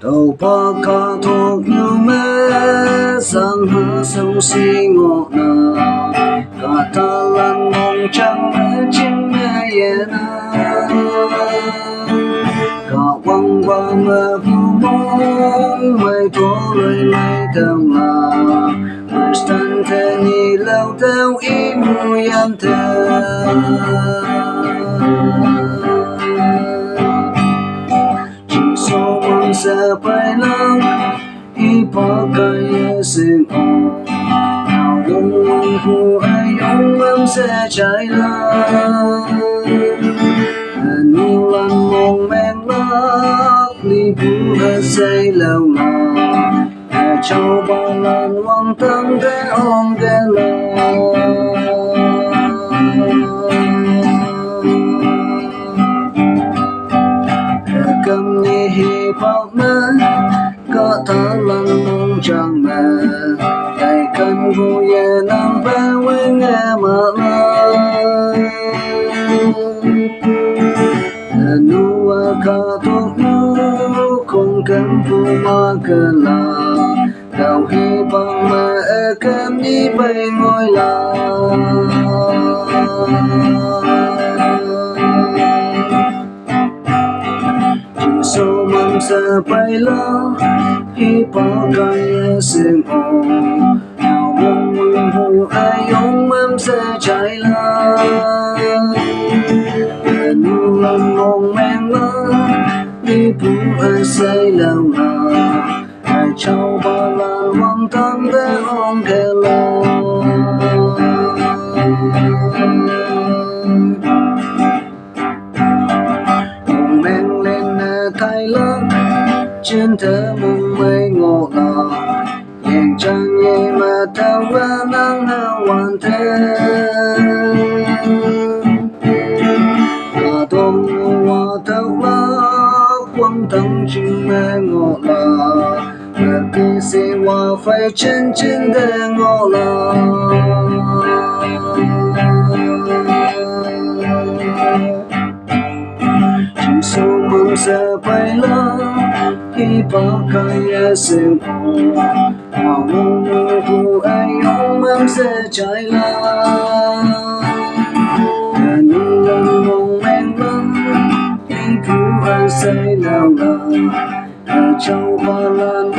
đầu ba ca thuộc nhau mê sang hạ sông si ngộ na cả ta lần mong trăng mê chim mê ye na cả quăng qua mơ vu mong mây thua lời mây theo là Winston thế ni lâu theo ý mùi em theo số mong sẽ bay lắm ý bỏ cái sinh ồn nào ông mong phụ ai ông em sẽ trái lắm nu lan mong men lắc li bu hết say lâu là châu ba lan quăng tâm để ôm để lâu cầm ni hi bao mơ có thở lần mong chẳng mẹ ngày cần vui ye nằm bên với nghe mà lời nu ca thuốc nu không cần phụ mà cơ là đau hi bằng mẹ cầm ni bay ngồi là số mong sẽ bay lắm khi bỏ cái sinh ồn nào mong mong hù ai ông em sẽ trái lắm nu lần mong men lắm đi bu ai say lâu là ai châu ba lan quăng tâm để ôm kề lâu thay lắm trên thế mong mây ngộ là nhìn chẳng nhẹ mà theo qua nắng hao hoàn thế cả đông hoa theo lá quăng thăng chim mê ngộ là kỳ sĩ hoa phải chân chân để ngộ là số mong sẽ bay lắm khi bỏ cái sinh ồn nào mong mong phụ ai ông em sẽ trái lắm nu lần mong men lắm khi phụ ai say nào là châu ba lan